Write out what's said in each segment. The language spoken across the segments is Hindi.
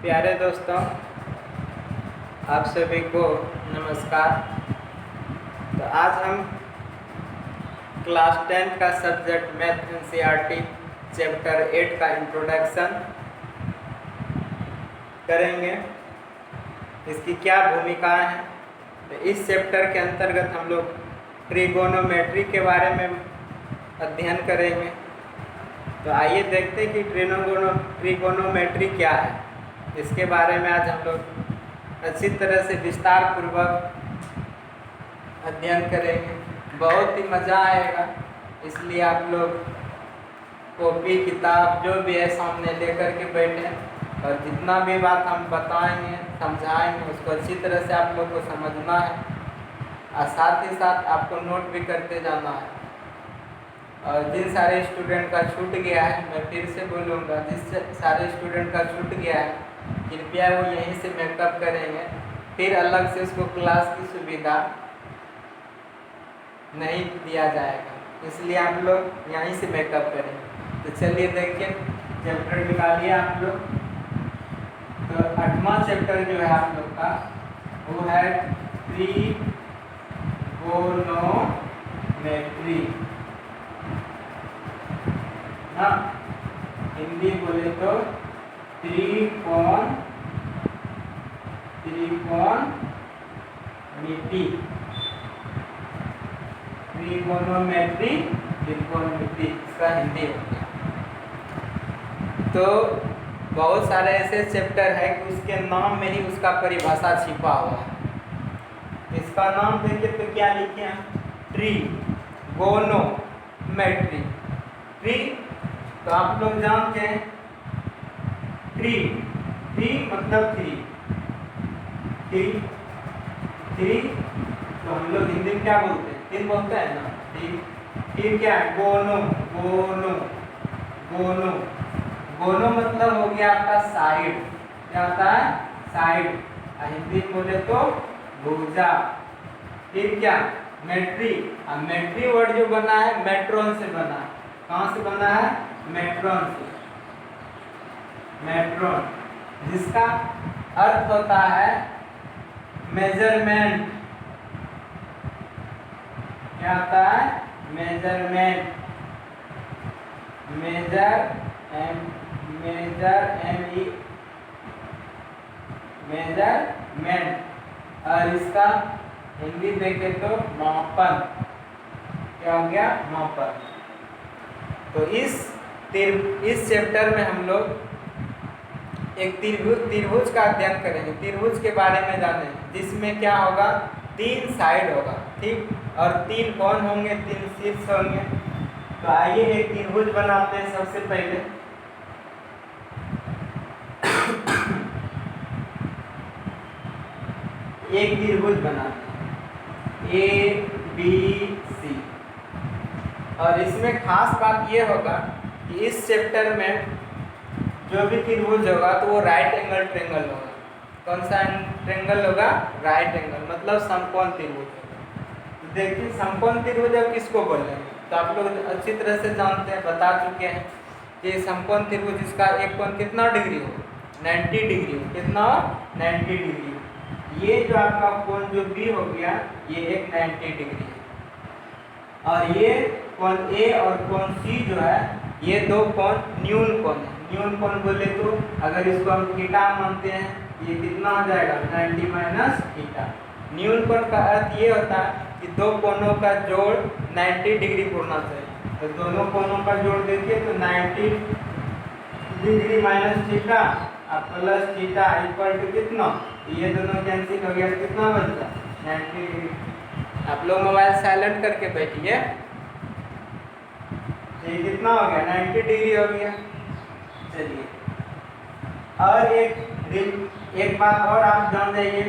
प्यारे दोस्तों, आप सभी को नमस्कार। तो आज हम क्लास 10 का सब्जेक्ट मैथ एनसीईआरटी चैप्टर 8 का इंट्रोडक्शन करेंगे। इसकी क्या भूमिकाएं हैं, तो इस चैप्टर के अंतर्गत हम लोग ट्रिगोनोमेट्री के बारे में अध्ययन करेंगे। तो आइए देखते हैं कि ट्रिगोनोमेट्री क्या है। इसके बारे में आज हम लोग अच्छी तरह से विस्तार पूर्वक अध्ययन करेंगे। बहुत ही मज़ा आएगा, इसलिए आप लोग कॉपी किताब जो भी है सामने लेकर के बैठें और जितना भी बात हम बताएंगे समझाएंगे उसको अच्छी तरह से आप लोग को समझना है और साथ ही साथ आपको नोट भी करते जाना है। और जिन सारे स्टूडेंट का छूट गया है, मैं फिर से बोलूँगा, जिस सारे स्टूडेंट का छूट गया है कृपया वो यहीं से मेकअप करेंगे, फिर अलग से उसको क्लास की सुविधा नहीं दिया जाएगा, इसलिए आप लोग यहीं से मेकअप करें। तो चलिए देखिए, चैप्टर निकालिए आप लोग। तो 8वां चैप्टर जो है आप लोग का वो है ट्रिगोनोमेट्री। हाँ, हिंदी बोले तो ट्रिगोनोमेट्री इसका हिंदी हो गया। तो बहुत सारे ऐसे चैप्टर है कि उसके नाम में ही उसका परिभाषा छिपा हुआ है। इसका नाम देखिए तो क्या लिखे हैं, ट्रिगोनोमेट्री। ट्री तो आप लोग जानते हैं, ट्री मतलब थ्री तो हम लोग हिंदी में क्या बोलते हैं, तीन बोलते हैं ना। फिर क्या है, गोनो मतलब हो गया आपका साइड। क्या होता है, साइड। हिंदी में बोले तो भुजा। फिर क्या, मेट्री। अब मेट्री वर्ड जो बना है मेट्रोन से बना है। कहाँ से बना है, मेट्रोन से। मेट्रोन जिसका अर्थ होता है मेजरमेंट। क्या होता है, मेजरमेंट। मेजरमेंट। और इसका हिंदी देखें तो मापन। क्या हो गया, मापन। तो इस चैप्टर में हम लोग एक त्रिभुज का अध्ययन करेंगे। त्रिभुज के बारे में जानेंगे, जिसमें क्या होगा, 3 साइड होगा, ठीक, और 3 कोण होंगे, 3 शीर्ष होंगे। तो आइए एक त्रिभुज बनाते हैं। सबसे पहले एक त्रिभुज बनाते हैं ABC। और इसमें खास बात ये होगा कि इस चैप्टर में जो भी त्रिभुज होगा तो वो राइट एंगल ट्रेंगल होगा। कौन सा ट्रेंगल होगा, राइट एंगल, मतलब समकोण त्रिभुज होगा। तो देखिए समकोण त्रिभुज अब किसको बोलेंगे, तो आप लोग अच्छी तरह से जानते हैं, बता चुके हैं कि समकोण त्रिभुज इसका एक कोण कितना डिग्री हो, 90 डिग्री। कितना, 90 डिग्री। ये जो आपका कोण जो B हो गया, ये एक 90 डिग्री है। और ये कोण A और कोण C जो है, ये दो कोण न्यून कोण है। न्यून कोण बोले तो अगर इसको हम थीटा मानते हैं, ये कितना आ जाएगा, 90 माइनस थीटा। न्यून कोण का अर्थ ये होता है कि दो कोणों का जोड़ 90 डिग्री होना चाहिए। तो दोनों कोणों का जोड़ देखिए तो 90 डिग्री माइनस थीटा और प्लस थीटा इक्वल टू कितना, ये दोनों कैंसिल हो गया, कितना बचता, 90 डिग्री। आप लोग मोबाइल साइलेंट करके बैठिए। ये कितना हो गया, 90 डिग्री हो गया। चलिए, और एक बात और आप जान जाइए,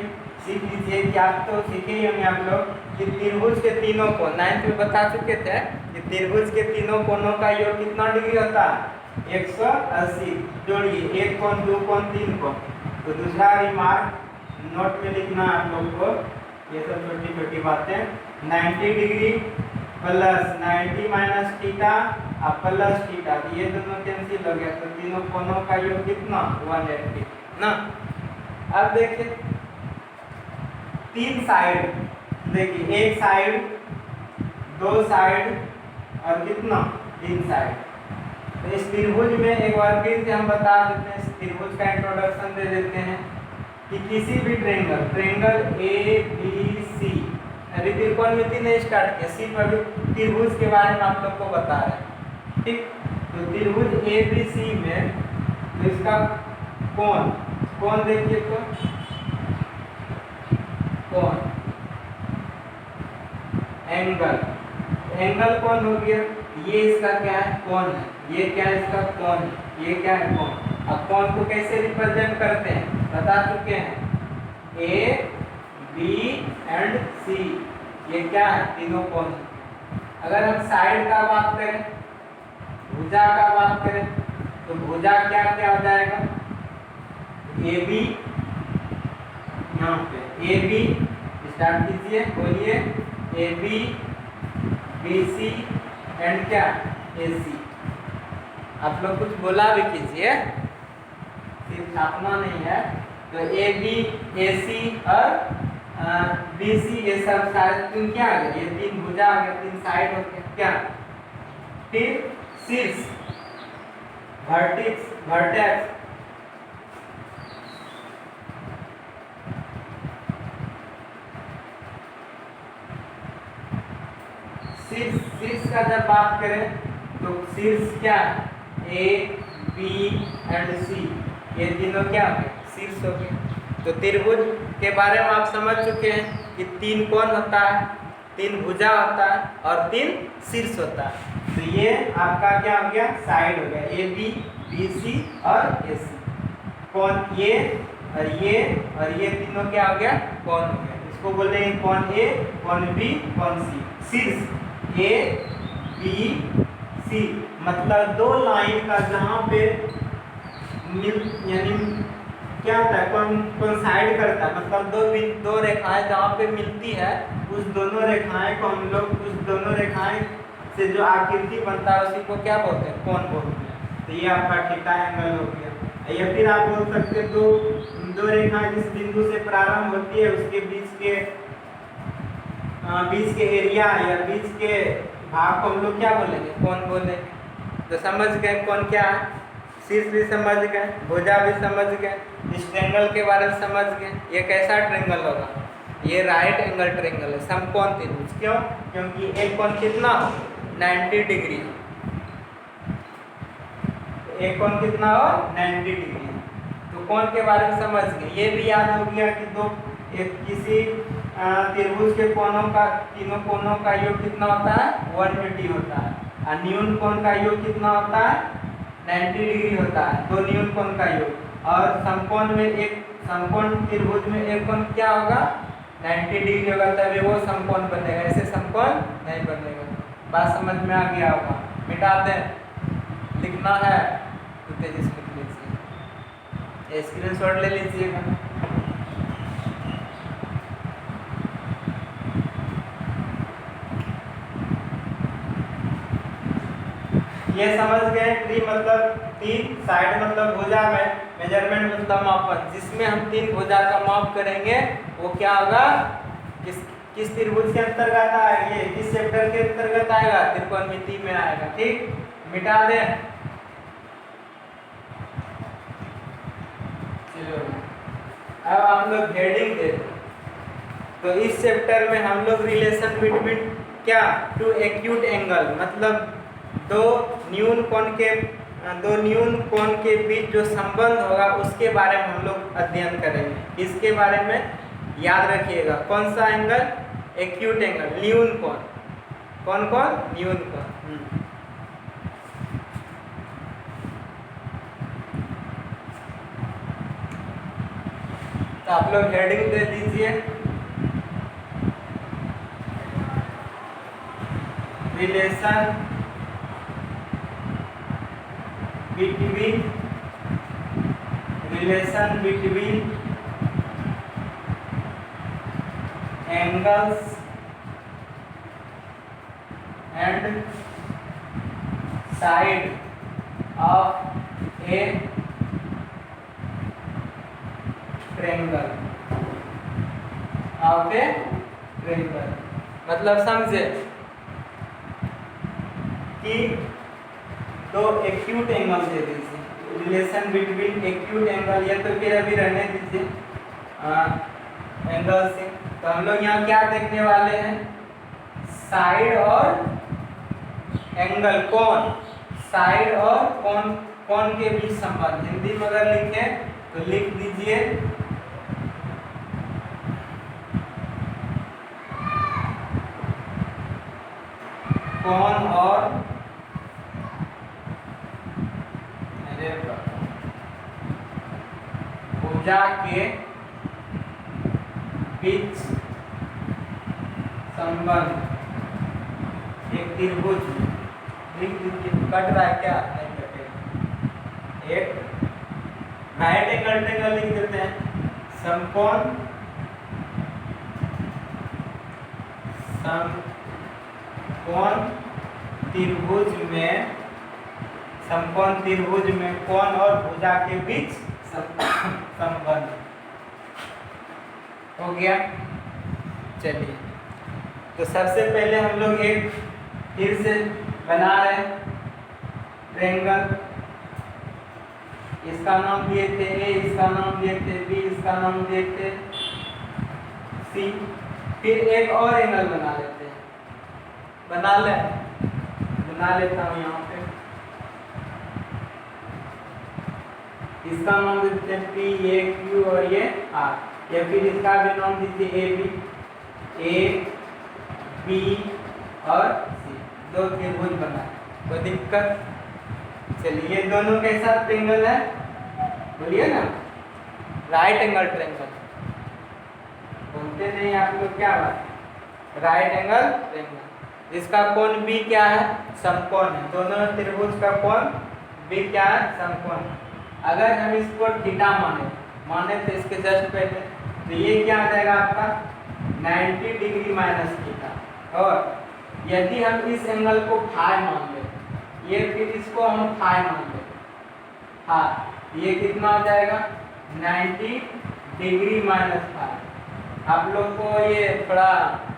सीख लीजिए कि आप तो सीखे ही होंगे आप लोग कि त्रिभुज के तीनों कोण 9th में बता चुके थे कि त्रिभुज के तीनों कोणों का योग कितना डिग्री होता है, 180। जोड़िए, एक कोण, दो कोण, 3 कोण। तो दूसरा रिमार्क नोट में लिखना आप लोग को, ये सब छोटी छोटी बातें। 90 डिग्री प्लस 90 माइनस थीटा और प्लस थीटा, ये दोनों कैंसिल हो गया। तो तीनों कोणों का योग कितना, 180। ना। अब देखिए 3 साइड, देखिए 1 साइड, 2 साइड और कितना 3 साइड। तो इस त्रिभुज में एक बार फिर से हम बता देते हैं, इस त्रिभुज का इंट्रोडक्शन दे देते हैं कि किसी भी ट्रेंगल ए बी सी, अभी त्रिकोणमिति ने स्टार्ट किया, सिर्फ अभी त्रिभुज के बारे में आप लोग को बता रहे हैं, ठीक। तो त्रिभुज ए बी सी में तो इसका कोण देखिए, कोण एंगल कौन हो गया, ये इसका क्या है कोण है, ये क्या है इसका कोण है, ये क्या है कोण। अब कोण को कैसे रिप्रेजेंट करते हैं बता चुके हैं, ए बी एंड सी, ये क्या है तीनों कोण है। अगर हम साइड का बात करें, भुजा का बात करें, तो भुजा क्या क्या हो जाएगा, ए बी, यहाँ पे ए बी स्टार्ट कीजिए, बोलिए A B, B C and क्या ए सी। आप लोग कुछ बोला भी कीजिए, सिर्फ छापना नहीं है। तो ए बी, ए सी और बी सी, ये सब साइड क्या आ गया, ये 3 भुजा आ गया, 3 साइड हो गया क्या। फिर शीर्ष, वर्टेक्स, शीर्ष का जब बात करें तो शीर्ष क्या है, ए बी एंड सी, ये तीनों क्या हो गए शीर्ष हो गए। तो त्रिभुज के बारे में आप समझ चुके हैं कि 3 कोण होता है, 3 भुजा होता है और 3 शीर्ष होता है। तो ये आपका क्या हो गया, साइड हो गया, ए बी, बी सी और ए सी। कोण ये और ये तीनों क्या हो गया, कोण हो गया। इसको बोलेंगे कोण ए, कोण बी, कोण सी। शीर्ष ए बी सी मतलब 2 लाइन का जहाँ पे यानी क्या होता है, कौन साइड करता है, मतलब 2 रेखाएं जहाँ पे मिलती है, उस दोनों रेखाएं को हम लोग, उस दोनों रेखाएं से जो आकृति बनता है उसी को क्या बोलते हैं, कोण बोलते हैं। तो ये आपका थीटा एंगल हो गया। या फिर आप बोल सकते हैं दो रेखाएं जिस बिंदु से प्रारंभ होती है उसके बीच के एरिया या बीच के भाग को हम लोग क्या बोलेंगे, कोण बोलेंगे। तो समझ गए कौन क्या है, शीर्ष भी समझ गए, भुजा भी समझ गए, इस ट्रेंगल के बारे में समझ गए। ये कैसा ट्रेंगल होगा, ये राइट एंगल ट्रेंगल है, समकोण त्रिभुज। क्यों, क्योंकि एक कोण कितना हो 90 डिग्री, एक कोण कितना हो 90 डिग्री। तो कोण के बारे में समझ गए। ये भी याद हो गया कि किसी त्रिभुज के कोणों का, तीनों कोणों का योग कितना होता है 180 होता है, और न्यून कोण का योग कितना होता है 90 डिग्री होता है, 2 न्यून कोण का योग। और समकोण में एक समकोण त्रिभुज में एक कोण क्या होगा 90 डिग्री होगा, तभी वो समकोण बनेगा, ऐसे समकोण नहीं बनेगा। बात समझ में आ गया होगा। मिटा दें, लिखना है तो तेजी से लिख लीजिए, स्क्रीनशॉट ले लीजिएगा। ये समझ गए, ट्री मतलब 3 साइड मतलब भुजा में, मेजरमेंट मतलब मापन, जिसमें हम 3 भुजा का माप करेंगे वो क्या होगा, किस त्रिभुज के अंतर्गत आएगा, ये किस चैप्टर के अंतर्गत आएगा, त्रिकोणमिति में आएगा। ठीक, मिटा दें। चलो अब आप लोग हेडिंग दे। तो इस चैप्टर में हम लोग रिलेशन बिटवीन क्या, 2 एक्यूट एंगल मतलब दो न्यून कोण के बीच जो संबंध होगा उसके बारे में हम लोग अध्ययन करेंगे। इसके बारे में याद रखिएगा, कौन सा एंगल, एक्यूट एंगल, न्यून कोण, कौन न्यून कोण। तो आप लोग हेडिंग दे दीजिए, relation between angles and side of a triangle of a triangle. मतलब समझे कि दो एक्यूट एंगल दे दीजिए, रिलेशन बिटवीन एक्यूट एंगल, या तो फिर अभी रहने दीजिए एंगल से। तो हम लोग यहाँ क्या देखने वाले हैं, साइड और एंगल, कोण, साइड और कोण के बीच संबंध। हिंदी में अगर लिखे तो लिख दीजिए कोण और भुजा के बीच संबंध एक त्रिभुज में। लिख दीजिए, कट रहा है क्या, नहीं कटेगा। एक राइट एंगल ट्रेंगल लिख देते हैं, समकोण त्रिभुज में, समकोण त्रिभुज में कोण और भुजा के बीच संबंध। हो गया। चलिए, तो सबसे पहले हम लोग एक फिर से बना रहे हैं ट्रेंगल। इसका नाम दिए थे ए, इसका नाम दिए थे बी, इसका नाम दिए थे सी। फिर एक और एंगल बना लेते हैं, बना लेता हूँ यहाँ पे। इसका नाम देते हैं पी, ये क्यू और ये आर। या फिर इसका भी नाम दीजिए ए बी और सी। दो त्रिभुज बना, कोई दिक्कत। चलिए, दोनों के साथ ट्रेंगल है, बोलिए ना, राइट एंगल ट्रेंगल। बोलते नहीं आप लोग, क्या बात, राइट एंगल ट्रेंगल। इसका कोण बी क्या है, समकोण है। दोनों त्रिभुज का कोण बी क्या है, समकोण है। अगर हम इसको थीटा माने तो इसके जस्ट पहले, तो ये क्या आ जाएगा आपका 90 डिग्री माइनस थीटा। और यदि हम इस एंगल को फाई मान लें, ये फिर इसको हम फाई मान लें, हाँ, ये कितना हो जाएगा 90 डिग्री माइनस फाई। आप लोग को ये थोड़ा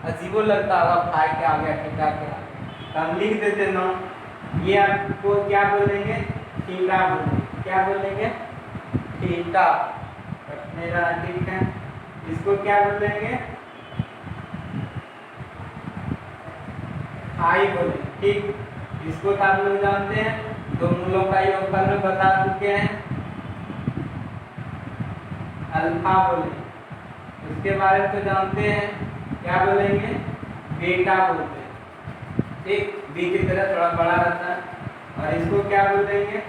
अजीबो लगता होगा, फाई के आ गया थीटा के आ गया, तो हम लिख देते ना, ये आपको क्या बोलेंगे, थीटा बोलेंगे। क्या बोलेंगे, थीटा। मेरा ठीक है, इसको क्या बोलेंगे, फाई बोलेंगे। ठीक, इसको तो आप लोग जानते हैं, दो मूलों का योगफल में बता चुके हैं, अल्फा बोलेंगे। उसके बारे में तो जानते हैं, क्या बोलेंगे, बीटा बोलते हैं। ठीक, बी की तरह थोड़ा बड़ा रहता है। और इसको क्या बोलेंगे,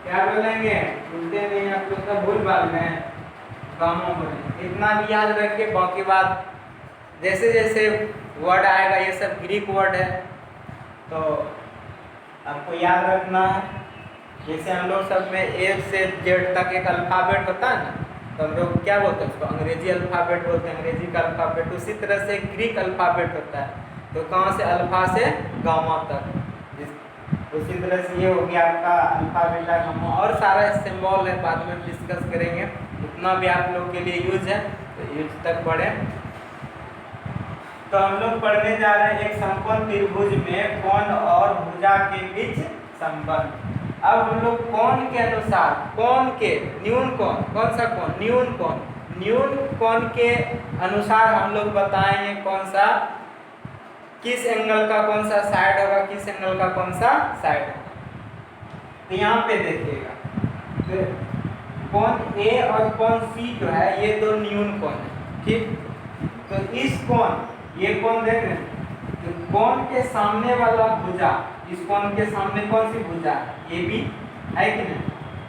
क्या बोलेंगे, बोलते नहीं आप लोग, सब भूल भाग में गामा बोलेंगे। इतना भी याद रखिए, बाकी बात जैसे जैसे वर्ड आएगा, ये सब ग्रीक वर्ड है तो आपको याद रखना है। जैसे हम लोग सब में ए से जेड तक एक अल्फ़ाबेट होता है ना, तो हम लोग क्या बोलते हैं उसको, अंग्रेजी अल्फ़ाबेट बोलते हैं, अंग्रेजी का अल्फ़ाबेट। उसी तरह से ग्रीक अल्फ़ाबेट होता है, तो कहाँ से, अल्फ़ा से गामा तक। उसी तरह से ये हो गया आपका अल्फा बीटा गामा, और सारा सिंबल है, बाद में डिस्कस करेंगे। उतना भी आप लोग के लिए यूज है, तो यूज तक पढ़े। तो हम लोग पढ़ने जा रहे हैं एक समकोण त्रिभुज में कोण और भुजा के बीच संबंध। अब हम लोग कोण के अनुसार, कोण के न्यून कोण, कौन सा कोण, न्यून कोण, न्यून कोण के अनुसार हम लोग बताएंगे कौन सा, किस एंगल का कौन सा साइड होगा, किस एंगल का कौन सा साइड होगा। तो यहाँ पे देखिएगा, तो कोण ए और कोण सी जो है, ये दो न्यून कोण है। ठीक, तो इस कोण, ये कोण देख रहे हैं, तो कोण के सामने वाला भुजा, इस कोण के सामने कौन सी भुजा, ये भी है कि नहीं।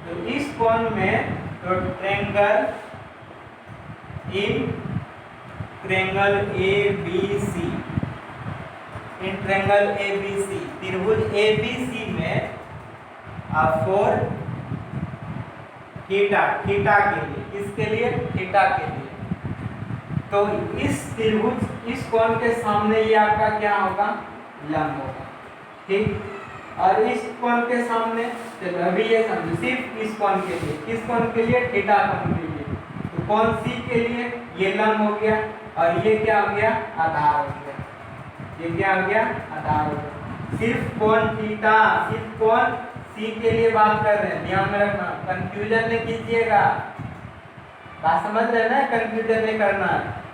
तो इस कोण में तो triangle in triangle A B C, in triangle A B C, त्रिभुज ए बी सी में 4 थीटा, थीटा के लिए, किसके लिए, थीटा के लिए। तो इस त्रिभुज, इस कोण के सामने ये आपका क्या होगा, लंब होगा। ठीक, और इस कोण के सामने, चलो अभी ये समझो सिर्फ इस कोण के लिए, किस कोण के लिए, थीटा कोण के लिए। तो कोण सी के लिए ये लंब हो गया और ये क्या हो गया, आधार हो गया। ये क्या हो गया, आधार हो गया। सिर्फ कोण थीटा, सिर्फ कोण सी के लिए बात कर रहे हैं, ध्यान में रखना, कंफ्यूजन नहीं कीजिएगा, बात समझ रहे हैं ना, कंफ्यूजन नहीं करना।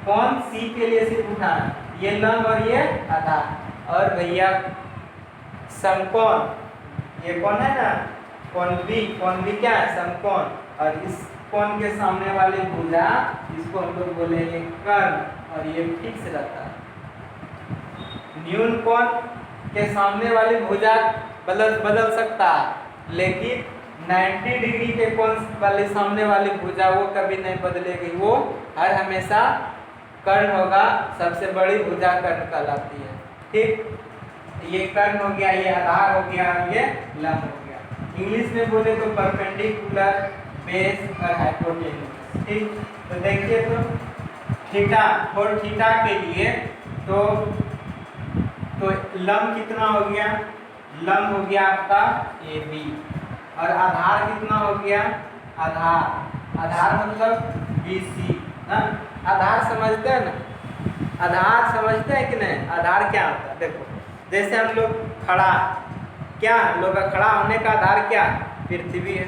कोण सी के लिए सिर्फ उठाना, ये लंब और ये आधार। और भैया समकोण, ये कौन है ना, कोण बी क्या है, समकोण। और इस कोण के सामने वाली भुजा, इसको हम लोग बोलेंगे कर्ण, और ये फिक्स रहता है। न्यून कोण के सामने वाली भुजा बदल सकता है, लेकिन 90 डिग्री के कोण वाले सामने वाली भुजा वो कभी नहीं बदलेगी, वो हर हमेशा कर्ण होगा। सबसे बड़ी भुजा कर्ण कहलाती है। ठीक, ये कर्ण हो गया, ये आधार हो गया, ये लंब हो गया। इंग्लिश में बोले तो परपेंडिकुलर, बेस और हाइपोटेन्यूज। ठीक, तो देखिए तो थीटा और थीटा के लिए तो लंब कितना हो गया, लंब हो गया आपका ए बी, और आधार कितना हो गया, आधार मतलब बी सी ना। आधार समझते हैं ना, आधार समझते हैं कि नहीं, आधार क्या होता है। देखो जैसे हम लोग खड़ा, क्या हम लोग का खड़ा होने का आधार क्या, पृथ्वी है।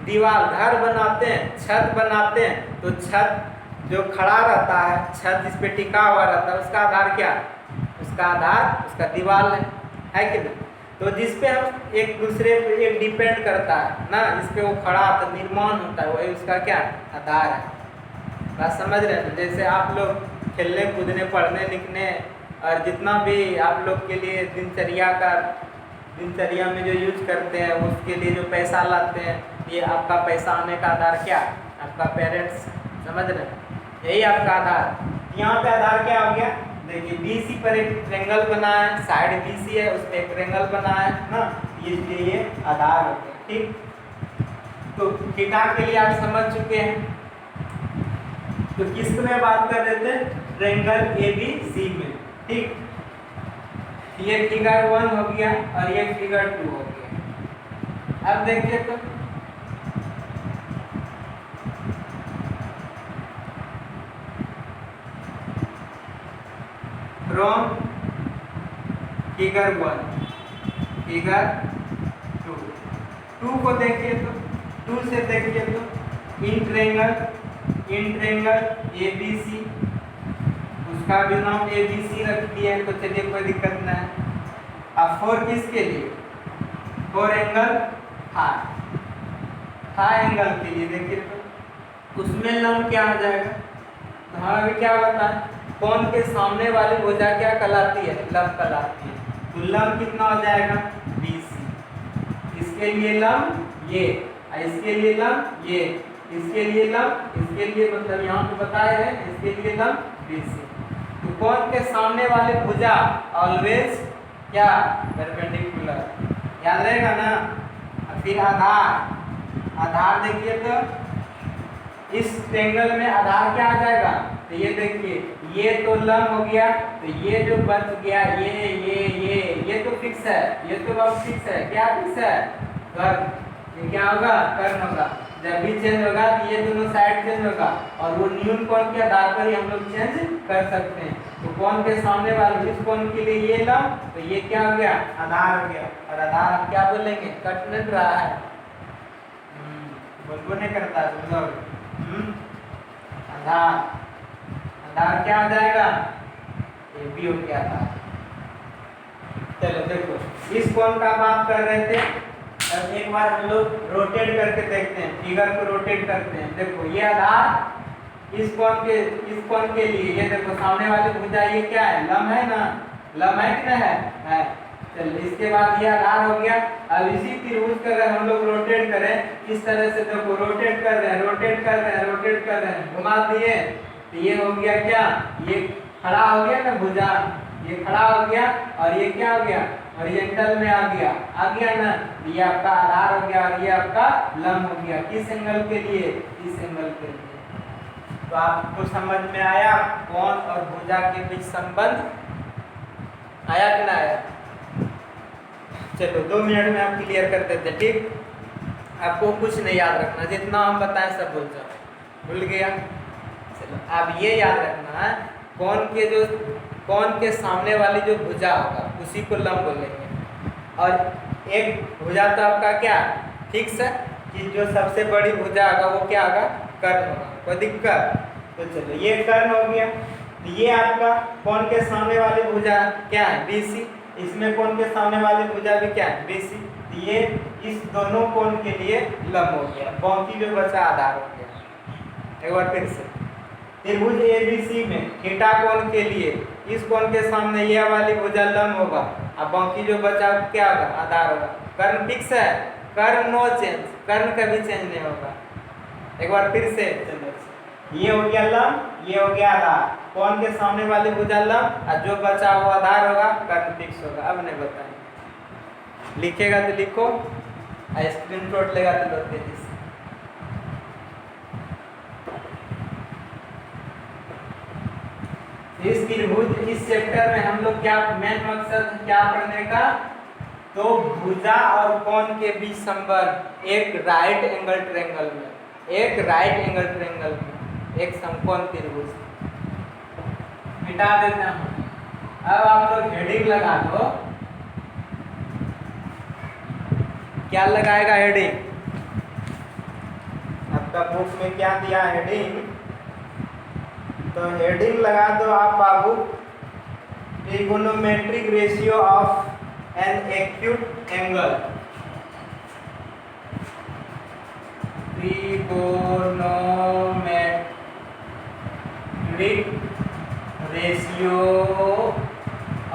दीवार, घर बनाते हैं, छत बनाते हैं, तो छत जो खड़ा रहता है, छत जिस पे टिका हुआ रहता है, उसका आधार क्या, उसका आधार उसका दीवार है कि नहीं। तो जिस पे हम एक दूसरे पे एक डिपेंड करता है ना, इस पे वो खड़ा होता है, निर्माण होता है, वही उसका क्या आधार है। बात समझ रहे हैं। जैसे आप लोग खेलने कूदने, पढ़ने लिखने और जितना भी आप लोग के लिए दिनचर्या में जो यूज करते हैं, उसके लिए जो पैसा लाते हैं, ये आपका पैसा आने का आधार क्या, आपका पेरेंट्स। समझ रहे हैं, यही आपका आधार। यहाँ पे आधार क्या हो गया, देखिए BC पर एक ट्रेंगल बना है, साइड BC है, उस पर एक ट्रेंगल बना है ना, इसलिए ये आधार हो गया। ठीक, तो थीटा के लिए आप समझ चुके हैं। तो किस में बात कर रहे थे, ट्रेंगल ABC में। ठीक, ये फिगर 1 हो गया और ये फिगर 2 हो गया। अब देखिए तो फ्रॉम फिगर 1 फिगर 2 को देखिए तो 2 से देखिए तो इन ट्रेंगल ABC, उसका भी नाम ABC रख दिया है, तो चलिए कोई दिक्कत नहीं है। अब 4 किसके लिए, 4 एंगल हाई एंगल के लिए देखिए तो उसमें लंब क्या हो जाएगा, तो हमें अभी क्या होता है, कोण के सामने वाली भुजा क्या कहलाती है, लंब कहलाती है। तो लंब कितना हो जाएगा, BC। इसके लिए लंब ये, इसके लिए लंब ये, इसके लिए लंब, इसके लिए मतलब यहाँ पे बताए हैं, इसके लिए लंब BC। तो कोण के सामने वाले भुजा ऑलवेज क्या, परपेंडिकुलर, याद रहेगा ना। फिर आधार देखिए तो इस ट्रेंगल में आधार क्या आ जाएगा, तो ये देखिए, ये तो लंब हो गया, तो ये जो बच गया ये तो फिक्स है, ये तो अब फिक्स है, क्या फिक्स है, कर्ण। ये क्या होगा, कर्ण होगा। जब भी चेंज होगा तो ये दोनों साइड चेंज होगा, और वो न्यून कोण के आधार पर ही हम लोग चेंज कर सकते हैं। तो कोण के सामने वाले इस कोण के लिए ये लंब, तो ये क्या हो गया, आधार हो गया। और आधार हम क्या बोलेंगे, कट नहीं रहा है, बोलबो नहीं करता आधार क्या हो जाएगा, ये भी हो गया था। चलो देखो, इस कोण का बात कर रहे थे, अब एक बार हम लोग रोटेट करके देखते हैं, फिगर को रोटेट करते हैं। देखो ये आधार इस कोण के लिए, ये देखो सामने वाली भुजा ये क्या है, लंब है ना, लंब है कि नहीं है। चलिए इसके बाद ये आधार हो गया। अब इसी त्रिभुज का अगर हम लोग रोटेट करें इस तरह से, देखो रोटेट कर रहे हैं, घुमा दिए, तो ये हो गया क्या, ये खड़ा हो गया ना भुजा, ये खड़ा हो गया, और ये क्या हो गया, ओरिएंटल में आ गया ना, ये आपका आधार हो गया, और ये आपका लंब हो गया। किस एंगल के लिए, इस एंगल के लिए। तो आपको समझ में आया कोण और भुजा के बीच संबंध, आया कि ना आया। चलो 2 मिनट में आप क्लियर कर देते हैं, ठीक। आपको कुछ नहीं याद रखना, जितना हम बताएं सब भूल जाओ। भूल गया? चलो अब ये याद रखना है, कौन के सामने वाली जो भुजा होगा उसी को लंब बोलेंगे। और एक भुजा तो आपका क्या फिक्स है कि जो सबसे बड़ी भुजा होगा वो क्या होगा, कर्ण होगा। कोई दिक्कत? तो चलो ये कर्ण हो गया। तो ये आपका कौन के सामने वाली भुजा क्या है, BC। इसमें कौन के सामने वाली भुजा भी क्या है, BC। तो ये इस दोनों कोण के लिए लंब हो गया, बाकी जो बचा आधार हो गया। एक बार फिर से, त्रिभुज ABC में थीटा कोण के लिए इस कोण के सामने ये वाली भुजा लंब होगा, और बाकी जो बचा क्या होगा, आधार होगा। कर्ण फिक्स है, कर्ण नो चेंज, कर्ण कभी चेंज नहीं होगा। एक बार फिर से चलो, ये हो गया लंब, ये हो गया आधार। कोण के सामने वाली भुजा लंब और जो बचा वो आधार होगा, कर्ण फिक्स होगा। अब नहीं बताएंगे, लिखेगा तो लिखो, स्क्रीनशॉट लेगा तो लो तेजी से। इस त्रिभुज, इस चैप्टर में हम लोग क्या मेन मकसद क्या पढ़ने का, तो भुजा और कोण के बीच संबंध एक राइट एंगल ट्रायंगल में, एक राइट एंगल ट्रायंगल में एक समकोण त्रिभुज। मिटा देते हैं। अब आप लोग हेडिंग लगा दो। क्या लगाएगा हेडिंग? आपका बुक में क्या दिया हेडिंग? तो हेडिंग लगा दो आप बाबू, trigonometric ratio of an acute angle. Trigonometric ratio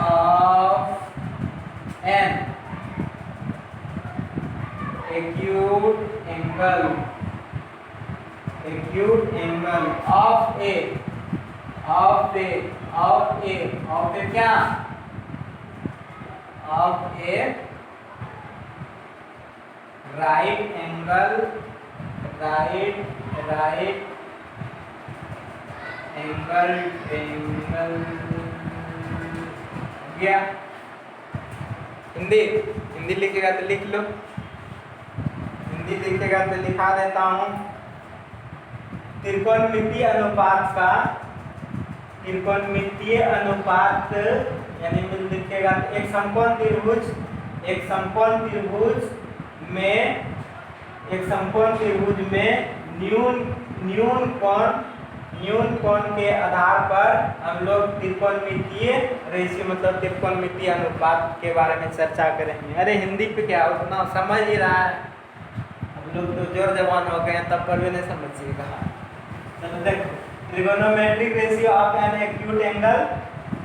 of an acute angle of a क्या, ऑफ ए राइट एंगल गया। हिंदी लिखेगा तो लिख लो, हिंदी लिखेगा तो लिखा देता हूं। त्रिकोणमितीय अनुपात यानी लिखेगा एक समकोण त्रिभुज में न्यून कोण के आधार पर हम लोग त्रिकोणमितीय रेशियो मतलब त्रिकोणमितीय अनुपात के बारे में चर्चा करेंगे। अरे हिंदी पे क्या उतना समझ ही रहा है, हम लोग तो जोर जवान हो गए तब पर भी नहीं समझिएगा। चलो देखो, trigonometric ratio of an acute angle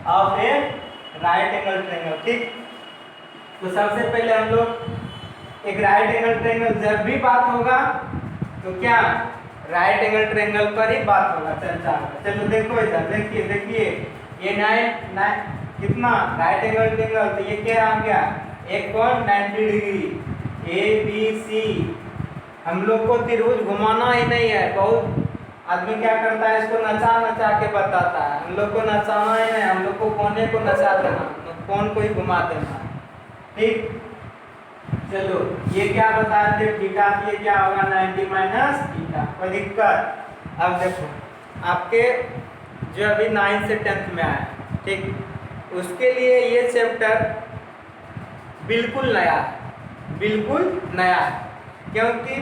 of A right angle triangle, ठीक। तो सबसे पहले हम लोग एक राइट एंगल ट्रायंगल जब भी बात होगा तो क्या राइट एंगल ट्रायंगल पर ही बात होगा, चर्चा होगा। चलो देखो इधर देखिए ये 9 कितना राइट एंगल ट्रायंगल, तो ये क्या आ गया, एक कोण 90 डिग्री ABC। हम लोग को त्रिभुज घुमाना ही नहीं है, बहुत आदमी क्या करता है इसको नचा के बताता है। हम लोग को नचाना ही नहीं, हम लोग को कोने को नचा देना, कोण को ही घुमा देना, ठीक। चलो ये क्या बताए थे, थीटा, ये क्या होगा 90 माइनस थीटा। कोई दिक्कत? अब देखो आपके जो अभी 9 से 10th में आया, ठीक, उसके लिए ये चैप्टर बिल्कुल नया है, क्योंकि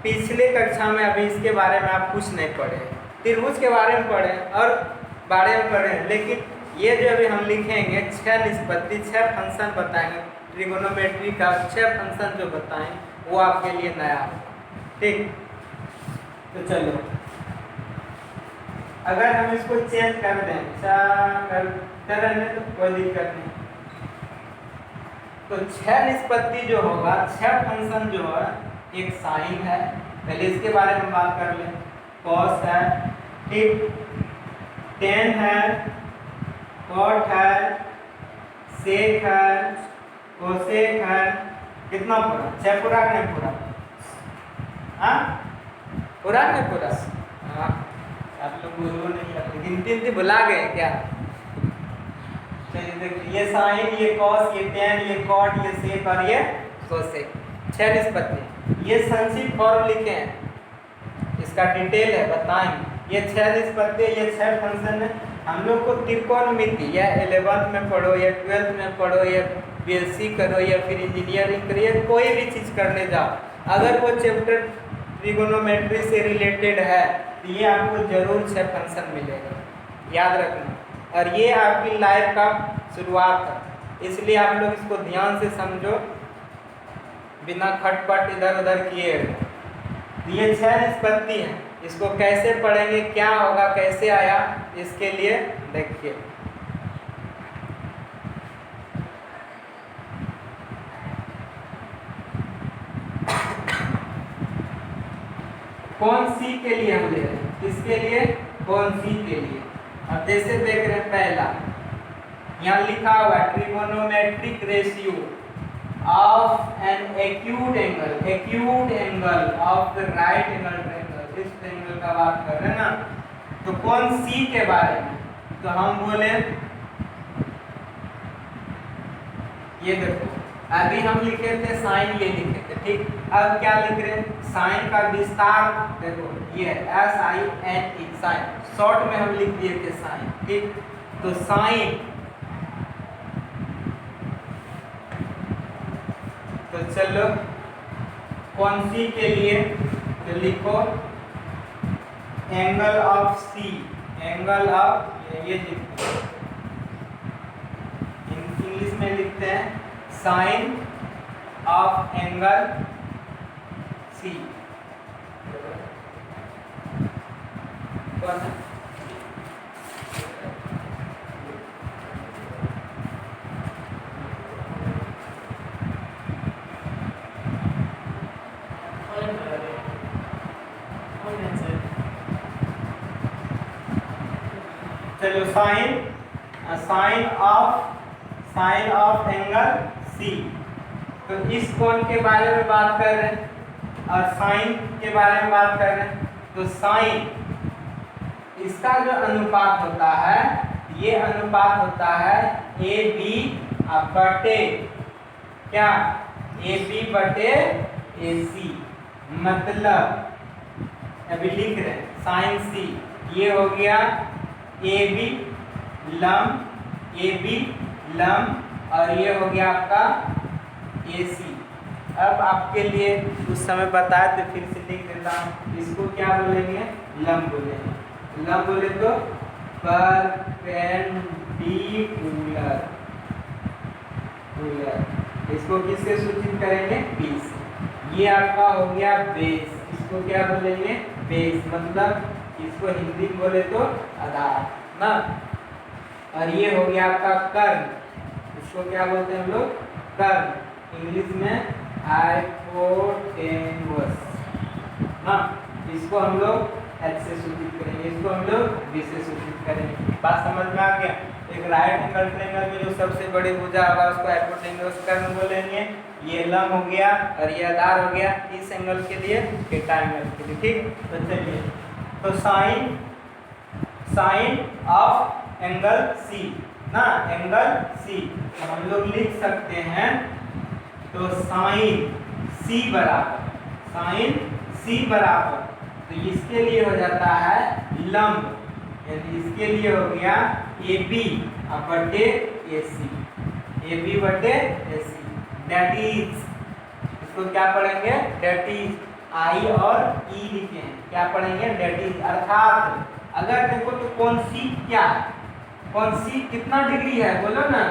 पिछले कक्षा में अभी इसके बारे में आप कुछ नहीं पढ़े, त्रिभुज के बारे में पढ़े, लेकिन ये जो अभी हम लिखेंगे 6 निष्पत्ति 6 फंक्शन बताएंगे, ट्रिगोनोमेट्री का 6 फंक्शन जो बताएं वो आपके लिए नया है, ठीक। तो चलो अगर हम इसको चेंज कर दें करते रहने तो कोई दिक्कत नहीं। तो 6 निष्पत्ति जो होगा, 6 फंक्शन जो है, एक साइन है, पहले इसके बारे में बात कर लें, कॉस है, ठीक, टेन है, कॉट है, सेक है, कोसेक है, कितना पूरा 6 पूरा नहीं पूरा, हाँ पूरा नहीं पूरा, हाँ आप लोग बोलो नहीं, गिनती भुला गए क्या? चलिए देखिए, ये साइन, ये कॉस, ये टेन, ये कॉट, ये सेक और ये कोसेक, 6 निष्पत्ति। ये संक्षिप्त फॉर्म लिखे हैं, इसका डिटेल है बताएंगे। ये 6 निष्पत्ति, ये 6 फंक्शन है। हम लोग को त्रिकोणमिति या 11th में पढ़ो या 12th में पढ़ो या बीएससी करो या फिर इंजीनियरिंग करो या कोई भी चीज़ करने जाओ, अगर वो चैप्टर ट्रिगोनोमेट्री से रिलेटेड है तो ये आपको जरूर 6 फंक्शन मिलेगा, याद रखना। और ये आपकी लाइफ का शुरुआत है, इसलिए आप लोग इसको ध्यान से समझो, बिना खटपट इधर उधर किए। ये 6 निष्पत्ति है, इसको कैसे पढ़ेंगे, क्या होगा, कैसे आया, इसके लिए देखिए। कौन सी के लिए हम ले रहे हैं, किसके लिए, कौन सी के लिए। अब जैसे देख रहे हैं, पहला यहाँ लिखा हुआ trigonometric ratio of an acute angle of the right angle triangle, इस ट्रायंगल का बात कर रहे हैं ना। तो कौन सी के बारे में, तो हम बोले, ये देखो अभी हम लिखे थे साइन, ये लिखे थे, ठीक। अब क्या लिख रहे हैं, साइन का विस्तार देखो, ये SINE, साइन, शॉर्ट में हम लिख दिए थे साइन, ठीक। तो साइन, तो चलो कौन सी के लिए, तो लिखो angle of C, angle of, ये लिखते हैं इंग्लिश में लिखते हैं साइन ऑफ एंगल सी। चलो साइन ऑफ एंगल सी, तो इस कोण के बारे में बात कर रहे हैं और साइन के बारे में बात कर रहे हैं। तो साइन, इसका जो अनुपात होता है, ये अनुपात होता है AB बटे क्या, AB बटे AC, मतलब अभी लिख रहे हैं साइन सी, ये हो गया AB लंब और ये हो गया आपका AC। अब आपके लिए उस समय बताया तो फिर से लिख देता हूँ, इसको क्या बोलेंगे, लंब बोलेंगे। लंब बोले तो परपेंडिकुलर, इसको किससे सूचित करेंगे, B से। ये आपका हो गया बेस, इसको क्या बोलेंगे, बेस, मतलब इसको हिंदी में बोले तो आधार ना। और ये हो गया आपका कर्ण, इसको क्या बोलते हैं हम लोग, कर्ण, इंग्लिश में हाइपोटेन्यूस ना। इसको हम लोग H से सूचित करेंगे, इसको हम लोग B से सूचित करेंगे। बात समझ में आ गया। एक राइट एंगल ट्रायंगल में जो सबसे बड़ी भुजा होगा उसको हाइपोटेन्यूस कर्ण बोलेंगे। ये लंब हो गया और ये आधार हो गया इस एंगल के लिए, थीटा एंगल के लिए, ठीक। तो चलिए, तो साइन ऑफ एंगल C ना, एंगल C, तो हम लोग लिख सकते हैं, तो साइन C बराबर, तो इसके लिए हो जाता है लंब, यानी इसके लिए हो गया AB बटे AC, AB बटे AC, दैट इज, इसको क्या पढ़ेंगे, दैट इज, I और E लिखे हैं, क्या पढ़ेंगे, दैट इज, अर्थात अगर देखो तो कौन सी क्या है, कौन सी कितना डिग्री है, बोलो ना,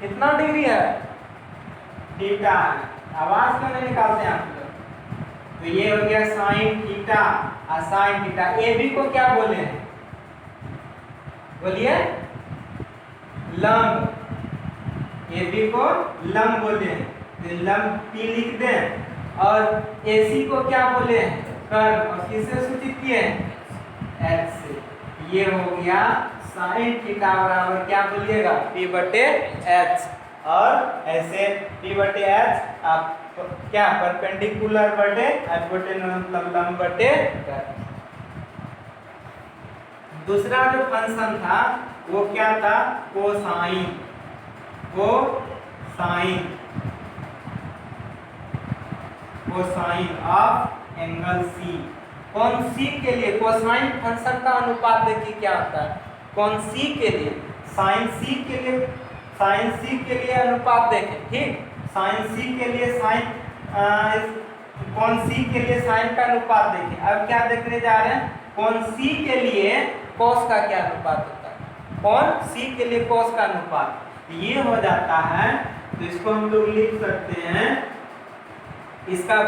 कितना डिग्री है, थीटा, आवाज क्यों नहीं निकालते हैं आप लोग। तो ये हो गया साइन थीटा और साइन थीटा। AB को क्या बोले हैं, बोलिए, लंब, AB को लंब बोले हैं, तो लंब P लिख दें। और AC को क्या बोले हैं, कर्ण, और किससे सूचित किए हैं, H से। ये हो गया साइन थीटा बराबर क्या बोलिएगा, P बटे H, और ऐसे P बटे H आप क्या, परपेंडिकुलर बटे हाइपोटेन्यूस, मतलब लंब बटे। दूसरा जो फंक्शन था वो क्या था, cosine, cosine, cosine of angle C. कौन सी के लिए? कोसाइन फंक्शन का अनुपात देखिए क्या आता है, कौन सी के लिए, साइन सी के लिए, साइन सी के लिए अनुपात देखें, ठीक, साइन सी के लिए साइन, कौन सी के लिए साइन का अनुपात देखें। अब क्या देखने जा रहे हैं, कौन सी के लिए कॉस का क्या अनुपात होता है, कौन सी के लिए कॉस का अनुपात, ये हो जाता है। तो इसको हम लोग लिख सकते हैं, इसका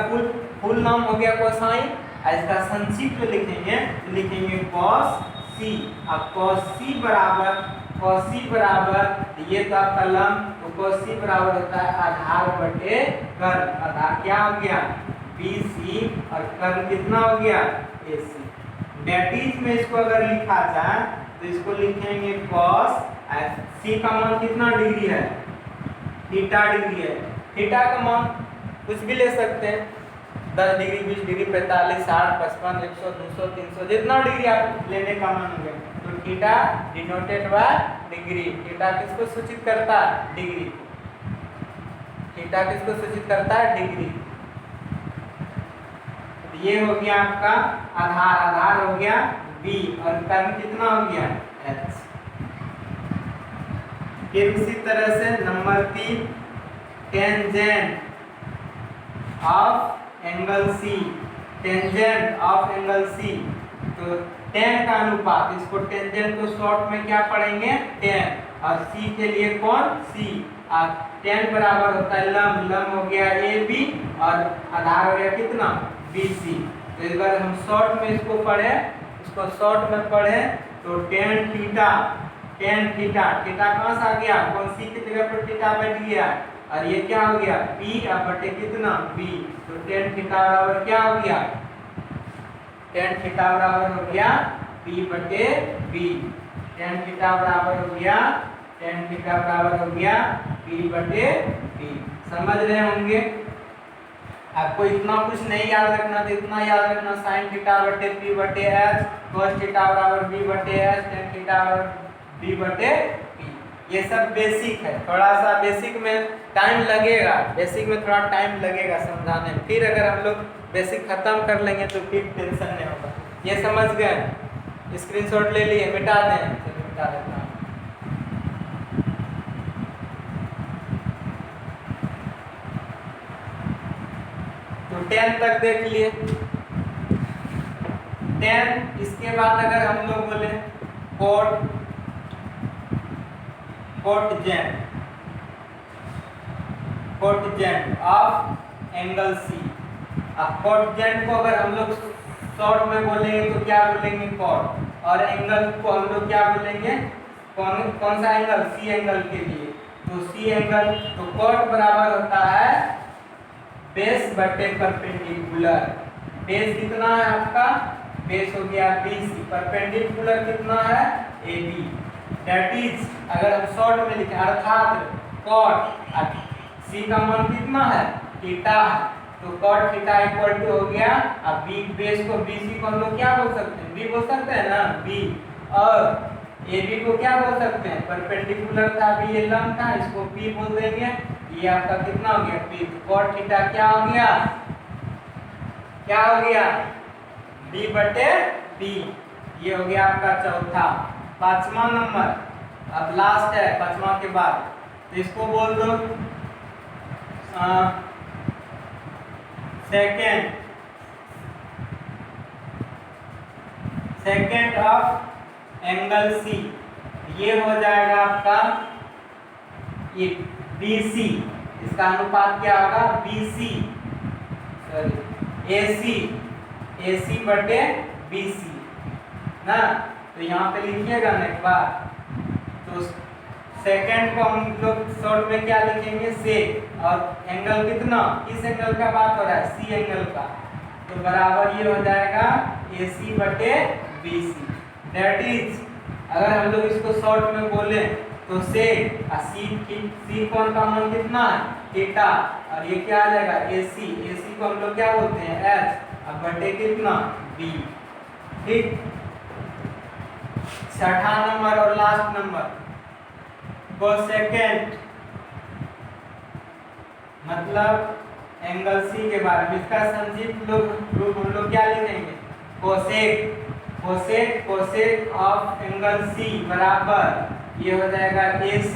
फुल नाम हो गया कोसाइन, इसका संक्षिप्त लिखेंगे तो लिखेंगे कॉस सी। अब कॉस सी बराबर ये तो आपका लंब, तो कॉस सी बराबर होता है आधार बटे कर्ण। आधार क्या हो गया, BC, और कर्ण कितना हो गया, AC। डेटिज में इसको अगर लिखा जाए तो इसको लिखेंगे कॉस, सी का मान कितना डिग्री है, थीटा डिग्री है। थीटा का मान कुछ भी ले सकते हैं, 10 डिग्री, 20 डिग्री, 45, 60, 55, 100, 200, 300, जितना डिग्री आप लेने का मन होगा। तो theta denoted by degree. Theta किसको सूचित करता है, डिग्री। थीटा किसको सूचित करता है, डिग्री। ये हो गया आपका आधार, आधार हो गया B, और कर्ण कितना हो गया, H। फिर उसी तरह से number 3, tangent of angle C, tangent of angle C। तो टेन का अनुपात, इसको टेंजेंट को शॉर्ट में क्या पढ़ेंगे, टेन, और C के लिए कौन, C। और टेन बराबर होता है लंब, लंब हो गया AB, और आधार हो गया कितना, BC। तो इस बार हम शॉर्ट में इसको पढ़े, इसको शॉर्ट में पढ़े तो tan theta, tan theta, theta कहाँ से आ गया, कौन सी की जगह पर थीटा बैठ गया, और ये क्या हो गया, P बटे कितना, B। तो टेन थीटा बराबर क्या हो गया, टेन थीटा बराबर हो गया P बटे B। टेन थीटा बराबर हो गया, टेन थीटा बराबर हो गया P बटे B। समझ रहे होंगे। आपको इतना कुछ नहीं याद रखना, तो इतना याद रखना, साइन थीटा बटे P बटे H, cos थीटा बराबर B बटे H, टेन थीटा बराबर B बटे P। ये सब बेसिक है, थोड़ा सा बेसिक में टाइम लगेगा, बेसिक में थोड़ा टाइम लगेगा समझाने में। फिर अगर हम लोग बेसिक खत्म कर लेंगे तो फिर टेंशन नहीं होगा। ये समझ गए, स्क्रीनशॉट ले लिए, मिटा दें, चलिए मिटा देता हूँ। तो 10 तक देख लिए, 10। इसके बाद अगर हम लोग बोले कोटजेंट ऑफ एंगल C। अब कोटजेंट को अगर हम लोग शॉर्ट में बोलेंगे तो क्या बोलेंगे, कॉट, और एंगल को हम लोग क्या बोलेंगे, कौन सा एंगल, C एंगल के लिए। तो C एंगल, तो कॉट बराबर होता है बेस बटे परपेंडिकुलर। बेस कितना है आपका, बेस हो गया BC, परपेंडिकुलर कितना है, AB। दैट इज अगर हम शॉर्ट में लिखें, अर्थात कॉट, C का मान कितना है, थीटा है, तो कॉट थीटा इक्वल टू हो गया, अब B बेस को BC को हम लोग क्या बोल सकते हैं, B बोल सकते हैं ना, B, और AB को क्या बोल सकते हैं, परपेंडिकुलर था B, ये लंब था, इसको P बोल देंगे। ये आपका कितना हो गया, P। कॉट थीटा क्या हो गया, क्या हो गया, B बटे P। ये हो गया आपका चौथा। पांचवा नंबर, अब लास्ट है पांचवा के बाद, तो इसको बोल दो सेकेंड ऑफ एंगल C। ये हो जाएगा आपका ये BC, इसका अनुपात क्या होगा, BC, सॉरी AC बटे BC ना। तो यहाँ पे लिखिएगा ना एक बार, तो सेकेंड को हम लोग शॉर्ट में क्या लिखेंगे, सेक, और एंगल कितना, किस एंगल का बात हो रहा है, C एंगल का, तो बराबर ये हो जाएगा AC बटे BC। दैट इज अगर हम लोग इसको शॉर्ट में बोले तो सेक, C कौन का मान कितना है, थीटा, और ये क्या आ जाएगा, AC को हम लोग क्या बोलते हैं, H, अब बटे कितना, B। ठीक, छठा नंबर और लास्ट नंबर कोसेकेंट, मतलब एंगल सी के बारे में। इसका संक्षिप्त रूप हम लोग क्या लिखेंगे? Cosec. Cosec cosec of angle C बराबर ये हो जाएगा AC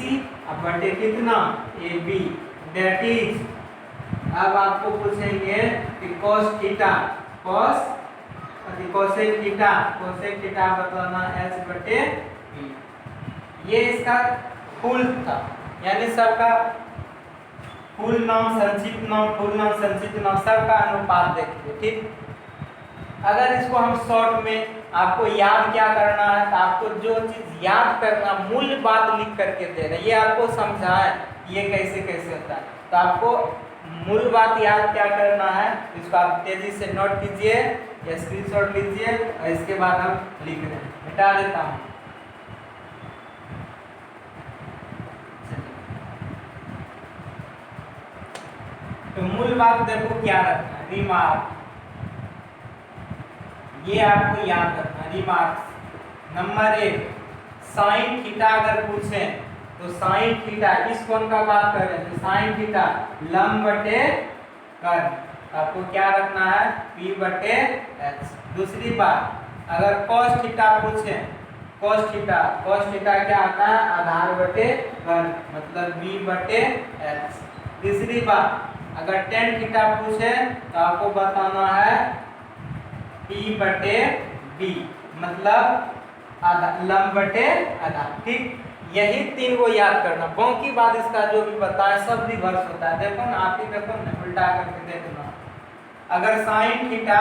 अब बटे कितना? AB। दैट इज, अब आपको पूछेंगे कि cos थीटा, कोसेक थीटा बताना H बटे B। ये इसका फुल था, यानी सबका फुल नाम, संक्षिप्त नाम सबका अनुपात देखिए, ठीक। अगर इसको हम शॉर्ट में आपको याद क्या करना है, तो आपको जो चीज याद करना, मूल बात लिख करके दे रहे, ये आपको समझाएं ये कैसे होता है, तो आपको मूल बात याद क्या करना है, इसको आप तेजी से नोट कीजिए या स्क्रीनशॉट लीजिए और इसके बाद हम लिख रहे हैं। मिटा देता हूँ। तो मूल बात देखो क्या रखना है, रिमार्क, ये आपको याद रखना। रिमार्क्स नंबर 1, साइन थीटा अगर पूछें तो साइन थीटा, इस कोण का बात कर रहे हैं तो साइन थीटा लंब बटे कर्ण, आपको क्या रखना है? P बटे H। दूसरी बात, अगर cos थीटा पूछें, cos थीटा क्या आता है? आधार बटे कर्ण, मतलब B बटे H। तीसरी बात, अगर tan थीटा पूछे तो आपको बताना है P बटे B, मतलब लंब बटे आधार, ठीक। यही 3 को याद करना, बाकी बात इसका जो भी बताए सब रिवर्स होता है। देखो ना, आप ही देखो ना, उल्टा करके देखना। अगर साइन थीटा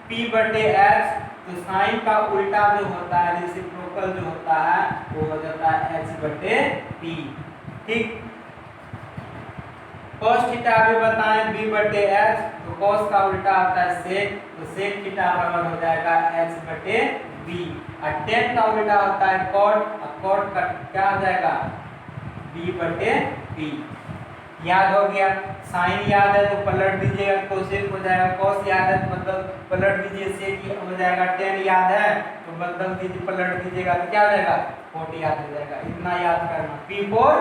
P बटे H, तो साइन का उल्टा जो होता है, रेसिप्रोकल जो होता है, वो हो जाता है H बटे P, ठीक। cos थीटा भी बताएं B बटे H, तो cos का उल्टा होता है sec, तो sec थीटा बराबर हो जाएगा H बटे B। और tan का उल्टा होता है cot, और cot का क्या हो जाएगा? B बटे P। याद हो गया? साइन याद है तो पलट दीजिएगा, cosec हो जाएगा। cos याद है तो मतलब पलट दीजिए, sec हो जाएगा। tan याद है तो बदल दीजिए, पलट दीजिएगा तो क्या हो जाएगा? 40 याद हो जाएगा। इतना याद करना। P4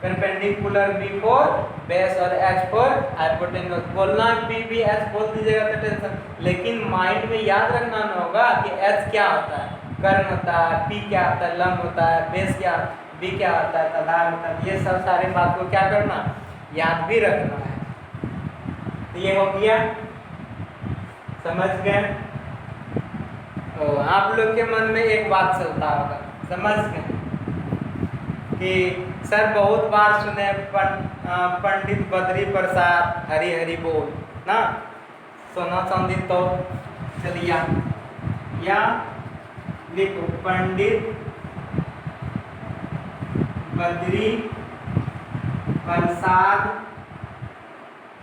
परपेंडिकुलर, B4 बेस और H4 हाइपोटेन्यूज। बोलना BH बोल दीजिएगा तो टेंशन, लेकिन माइंड में याद रखना न होगा कि H क्या होता है? कर्ण होता है। P क्या होता है? लंब होता है। बेस क्या, B क्या होता है? आधार होता है। ये सब सारे बात को क्या करना? याद भी रखना है। तो ये हो गया, समझ गए? तो आप लोग के मन में एक बात चलता होगा, समझ गए कि सर बहुत बार सुने पंडित बद्री प्रसाद हरी हरी बोल ना, सोना चांदी। तो चलिए या लिखो पंडित बद्री प्रसाद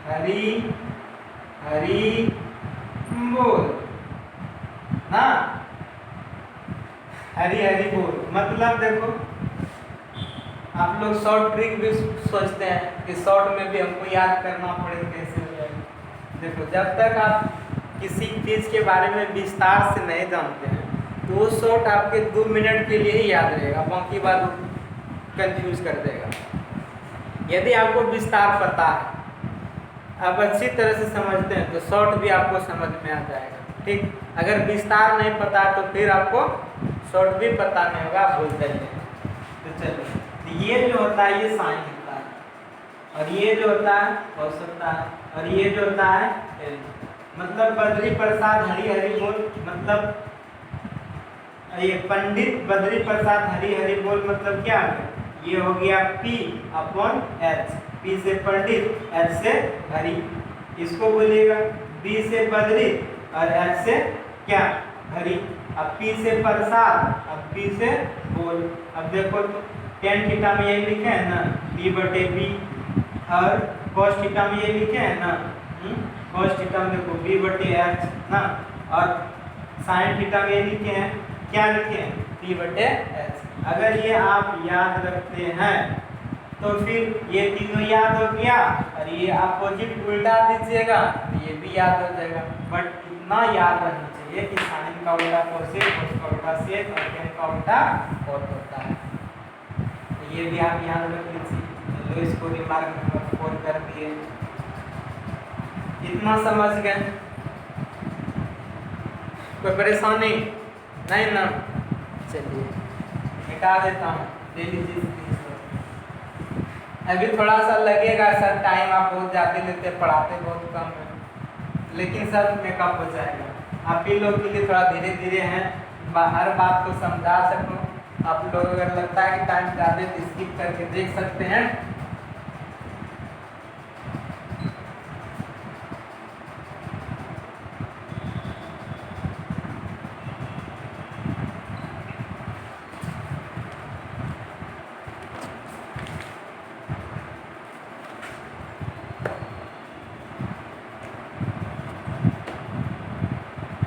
हरी हरी बोल ना, हरी हरी बोल मतलब देखो, आप लोग शॉर्ट ट्रिक भी सोचते हैं कि शॉर्ट में भी हमको याद करना पड़े, कैसे हो जाएगा। देखो, जब तक आप किसी चीज़ के बारे में विस्तार से नहीं जानते हैं तो वो शॉर्ट आपके 2 मिनट के लिए ही याद रहेगा, बाकी बात कंफ्यूज कर देगा। यदि आपको विस्तार पता है, आप अच्छी तरह से समझते हैं, तो शॉर्ट भी आपको समझ में आ जाएगा, ठीक। अगर विस्तार नहीं पता तो फिर आपको शॉर्ट भी पता नहीं होगा, आप भूल जाइए। तो चलो, ये जो होता है ये साइन होता है, और ये जो होता है cos होता है, और ये जो होता है मतलब बद्री प्रसाद हरी हरी बोल, मतलब ये पंडित बद्री प्रसाद हरी हरी बोल मतलब क्या है? ये हो गया P अपॉन H, P से पंडित, H से हरी, इसको बोलिएगा B से बद्री और H से क्या? हरी। अब P से प्रसाद, अब P से बोल। अब देखो तो tan थीटा में यही लिखे है ना, B बटे B, और cos थीटा में यही लिखे है ना, cos थीटा में देखो B बटे H ना, और sin थीटा में यही लिखे हैं, क्या लिखे हैं? P बटे H। अगर ये आप याद रखते हैं तो फिर ये तीनों याद हो गया, और ये अपोजिट उल्टा दीजिएगा तो ये भी याद हो जाएगा। बट इतना याद रखना चाहिए लीजिए कि साइन का उल्टा कोसेक, कोस का उल्टा सेक और टेन का उल्टा कॉट होता है। तो ये भी आप याद रख लीजिए। चलो इसको रिमार्क नंबर 4 कर दिए। इतना समझ गए? कोई परेशानी नहीं ना? चलिए मिटा देता हूँ, ले लीजिए स्क्रीनशॉट। अभी थोड़ा सा लगेगा सर, टाइम आप बहुत ज़्यादा लेते, पढ़ाते बहुत कम है, लेकिन सर मेकअप हो जाएगा। आप ही लोग के लिए थोड़ा धीरे धीरे हैं, हर बात को समझा सकूँ। आप लोग अगर लगता है कि टाइम ज़्यादा तो स्किप करके देख सकते हैं।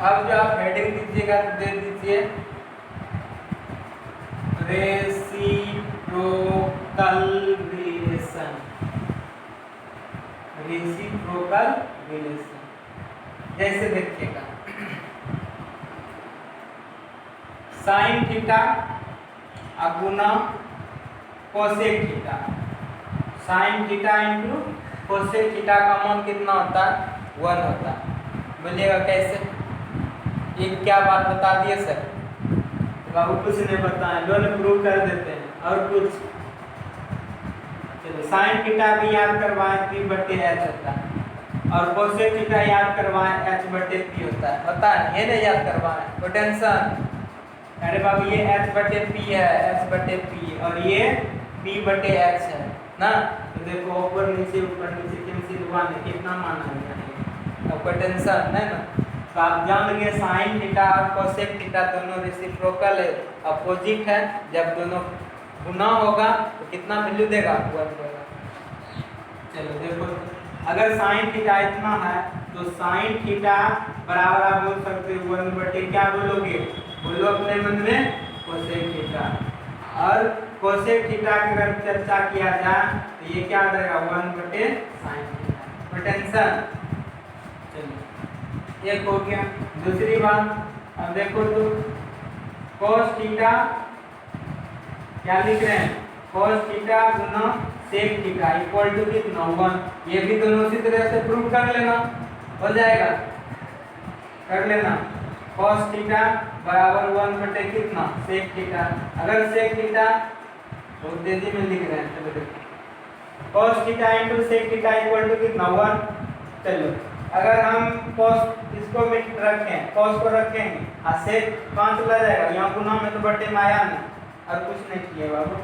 अब जो आप हेडिंग दीजिएगा तो दे दीजिए रेसिप्रोकल रिलेशन। रेसिप्रोकल रिलेशन जैसे देखिएगा, साइन थीटा गुना cosec theta. Sine theta into cosec theta का मान कितना होता है? 1 होता है। बोलिएगा कैसे? ये क्या बात बता दिए सर? तो बाबू कुछ नहीं बताएं, दोनों प्रूव कर देते हैं। और कुछ? चलो साइन थीटा भी याद करवाएं, पी बटे एच होता है, और कोसेक थीटा याद करवाएं, एच बटे पी होता है। होता है ये नहीं याद करवाएं, कोई टेंशन? अरे बाबू ये एच बटे पी है, एच बटे पी, और ये पी बटे एच है ना। तो देखो ऊपर नीचे कैंसिल हुआ नहीं, कितना माना गया है, कोई टेंशन नहीं ना। तो आप जान गए साइन थीटा और कोसेक थीटा दोनों रेसिप्रोकल है, अपोजिट है। जब दोनों गुना होगा तो कितना वैल्यू देगा? 1 देगा। चलो देखो, अगर साइन थीटा इतना है तो साइन थीटा बराबर आप बोल सकते हो 1 बटे क्या बोलोगे? बोलो अपने मन में कोसेक थीटा। और कोसेक थीटा की अगर चर्चा किया जाए तो ये क्या देगा? 1 बटे साइन थीटा। कोई टेंशन? चलिए एक हो गया। दूसरी बात, अब देखो तो cos थीटा क्या लिख रहे हैं? cos थीटा गुना sec थीटा इक्वल टू कितना? 1। ये भी दोनों उसी तरह से प्रूव कर लेना, हो जाएगा। कर लेना cos थीटा बराबर 1 बटे कितना? sec theta. अगर sec थीटा बहुत तेजी में लिख रहे हैं, चलो देखो cos theta into sec theta equal to कितना? 1। चलो अगर हम cos इसको मिट रखें, cos को रखेंगे और sec 5 चला जाएगा, यहाँ गुना में तो बटे में आया नहीं, और कुछ नहीं किया बाबू।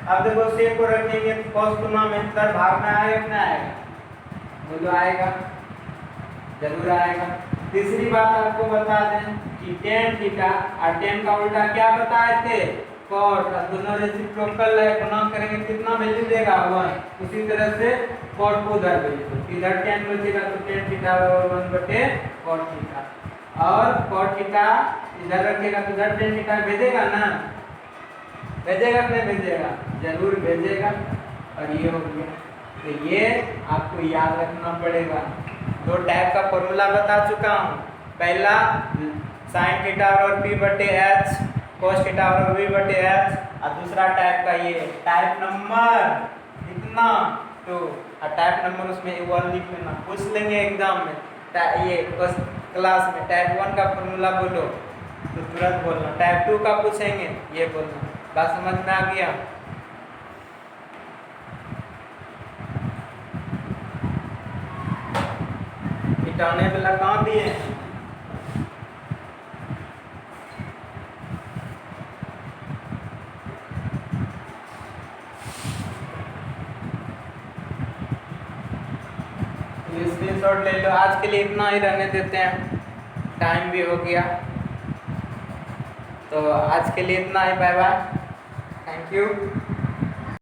अब देखो sec को रखेंगे तो cos गुना में तर भाग में आएगा कि नहीं आएगा? बोलो आएगा, जरूर आएगा। तीसरी बात आपको बता दें कि tan थीटा और tan का उल्टा क्या बताए थे? cot। दोनों रेसिप्रोकल है, गुना करेंगे कितना वैल्यू देगा? 1। उसी तरह से cot को उधर भेज दो, इधर tan बचेगा तो tan थीटा 1 बटे cot थीटा, और cot थीटा इधर रखेगा तो इधर tan थीटा भेजेगा ना? भेजेगा कि नहीं भेजेगा? जरूर भेजेगा। और ये हो गया। तो ये आपको याद रखना पड़ेगा। 2 टाइप का फॉर्मूला बता चुका हूँ। पहला साइन थीटा और पी बटे एच, cos थीटा और v बटे एच, और दूसरा टाइप का ये टाइप नंबर कितना 2, और टाइप नंबर उसमें 1 लिख लेना, पूछ लेंगे एग्जाम में। ये क्लास में टाइप 1 का फॉर्मूला बोलो तो तुरंत बोलना, टाइप 2 का पूछेंगे ये बोलना। बात समझ में आ गया? मिटाने वाला कहाँ दिए हैं? स्क्रीनशॉट ले लो। आज के लिए इतना ही रहने देते हैं, टाइम भी हो गया। तो आज के लिए इतना ही, बाय बाय, थैंक यू।